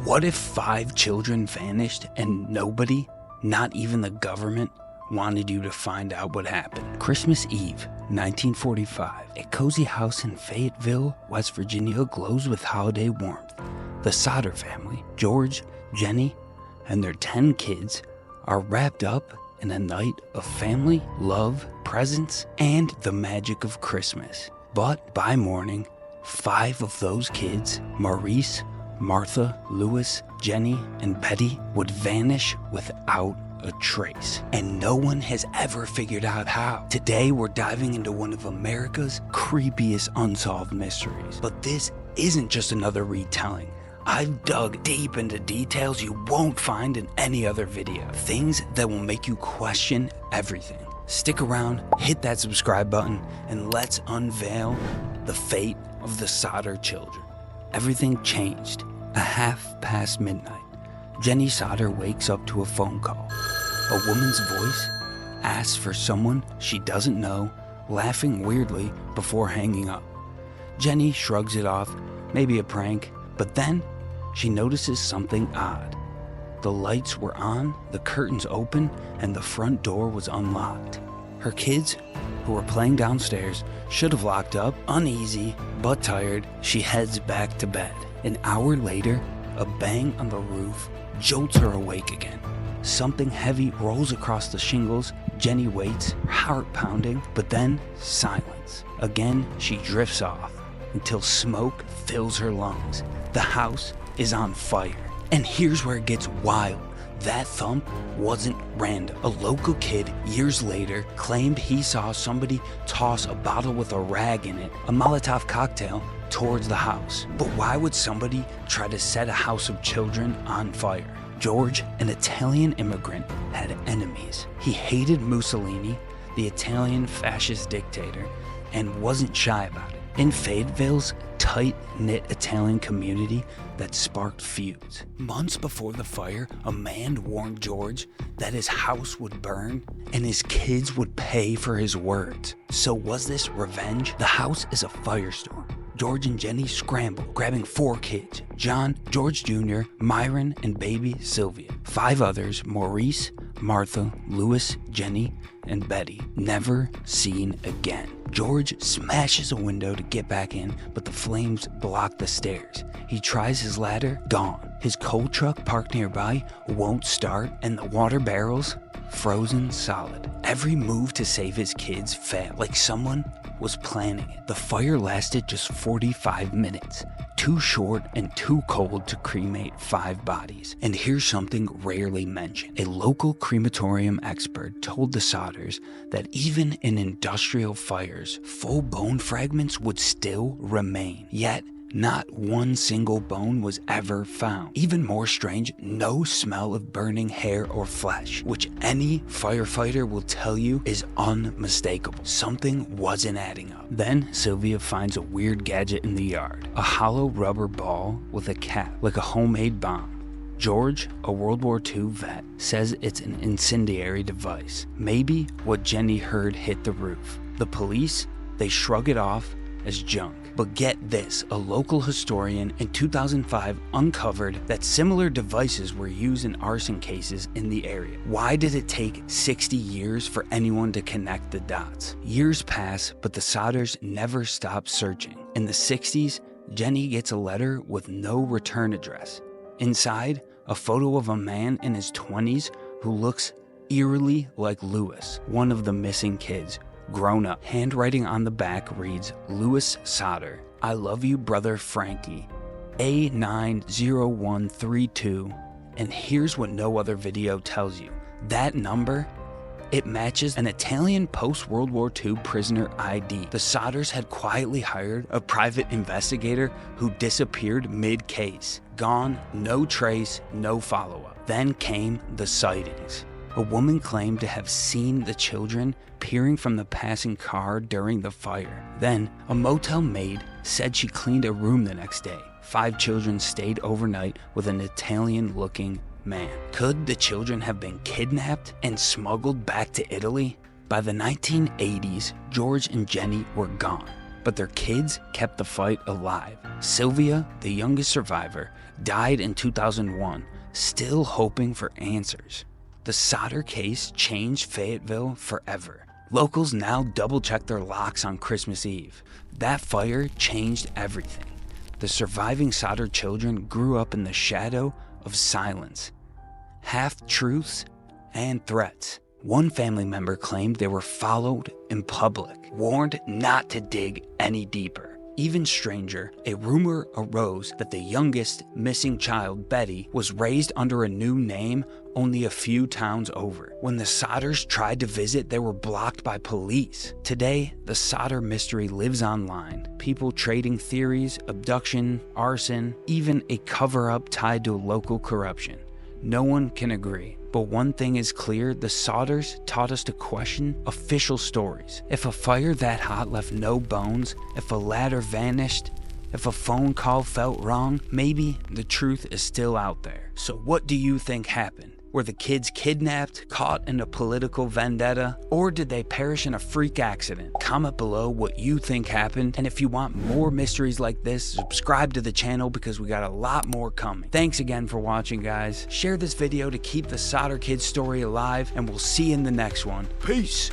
What if 5 children vanished and nobody, not even the government, wanted you to find out what happened? Christmas Eve, 1945. A cozy house in Fayetteville, West Virginia glows with holiday warmth. The Sodder family, George, Jenny, and their 10 kids are wrapped up in a night of family, love, presents, and the magic of Christmas. But by morning, 5 of those kids, Maurice, Martha, Louis, Jenny, and Betty, would vanish without a trace. And no one has ever figured out how. Today, we're diving into one of America's creepiest unsolved mysteries. But this isn't just another retelling. I've dug deep into details you won't find in any other video. Things that will make you question everything. Stick around, hit that subscribe button, and let's unveil the fate of the Sodder children. Everything changed. 1:30 midnight. Jenny Sodder wakes up to a phone call. A woman's voice asks for someone she doesn't know, laughing weirdly before hanging up. Jenny shrugs it off, maybe a prank, but then she notices something odd. The lights were on, the curtains open, and the front door was unlocked. Her kids, who were playing downstairs, should have locked up. Uneasy but tired, she heads back to bed. An hour later, a bang on the roof jolts her awake again. Something heavy rolls across the shingles. Jenny waits, her heart pounding, but then silence. Again, she drifts off until smoke fills her lungs. The house is on fire. And here's where it gets wild. That thump wasn't random. A local kid, years later, claimed he saw somebody toss a bottle with a rag in it, a Molotov cocktail, towards the house. But why would somebody try to set a house of children on fire? George, an Italian immigrant, had enemies. He hated Mussolini, the Italian fascist dictator, and wasn't shy about it. In Fayetteville's tight-knit Italian community that sparked feuds. Months before the fire, a man warned George that his house would burn and his kids would pay for his words. So was this revenge? The house is a firestorm. George and Jenny scramble, grabbing 4 kids: John, George Jr., Myron, and baby Sylvia. 5 others, Maurice, Martha, Louis, Jenny, and Betty, never seen again. George smashes a window to get back in, but the flames block the stairs. He tries his ladder, gone. His coal truck parked nearby won't start, and the water barrels frozen solid. Every move to save his kids failed, like someone was planning it. The fire lasted just 45 minutes. Too short and too cold to cremate 5 bodies. And here's something rarely mentioned. A local crematorium expert told the Sodders that even in industrial fires, full bone fragments would still remain. Yet, not one single bone was ever found. Even more strange, no smell of burning hair or flesh, which any firefighter will tell you is unmistakable. Something wasn't adding up. Then Sylvia finds a weird gadget in the yard, a hollow rubber ball with a cap, like a homemade bomb. George, a World War II vet, says it's an incendiary device. Maybe what Jenny heard hit the roof. The police, they shrug it off as junk. But get this, a local historian in 2005 uncovered that similar devices were used in arson cases in the area. Why did it take 60 years for anyone to connect the dots? Years pass, but the Sodders never stop searching. In the 60s, Jenny gets a letter with no return address. Inside, a photo of a man in his 20s who looks eerily like Louis, one of the missing kids. Grown up. Handwriting on the back reads, Louis Sodder, I love you, brother Frankie, A90132. And here's what no other video tells you. That number, it matches an Italian post-World War II prisoner ID. The Sodders had quietly hired a private investigator who disappeared mid-case. Gone, no trace, no follow-up. Then came the sightings. A woman claimed to have seen the children peering from the passing car during the fire. Then, a motel maid said she cleaned a room the next day. 5 children stayed overnight with an Italian-looking man. Could the children have been kidnapped and smuggled back to Italy? By the 1980s, George and Jenny were gone. but their kids kept the fight alive. Sylvia, the youngest survivor, died in 2001, still hoping for answers. The Sodder case changed Fayetteville forever. Locals now double-check their locks on Christmas Eve. That fire changed everything. The surviving Sodder children grew up in the shadow of silence, half-truths, and threats. One family member claimed they were followed in public, warned not to dig any deeper. Even stranger, a rumor arose that the youngest missing child, Betty, was raised under a new name only a few towns over. When the Sodders tried to visit, they were blocked by police. Today, the Sodder mystery lives online. People trading theories, abduction, arson, even a cover-up tied to local corruption. No one can agree. But one thing is clear, the Sodders taught us to question official stories. If a fire that hot left no bones, if a ladder vanished, if a phone call felt wrong, maybe the truth is still out there. So what do you think happened? Were the kids kidnapped, caught in a political vendetta, or did they perish in a freak accident? Comment below what you think happened, and if you want more mysteries like this, subscribe to the channel because we got a lot more coming. Thanks again for watching, guys. Share this video to keep the Sodder kids story alive, and we'll see you in the next one. Peace!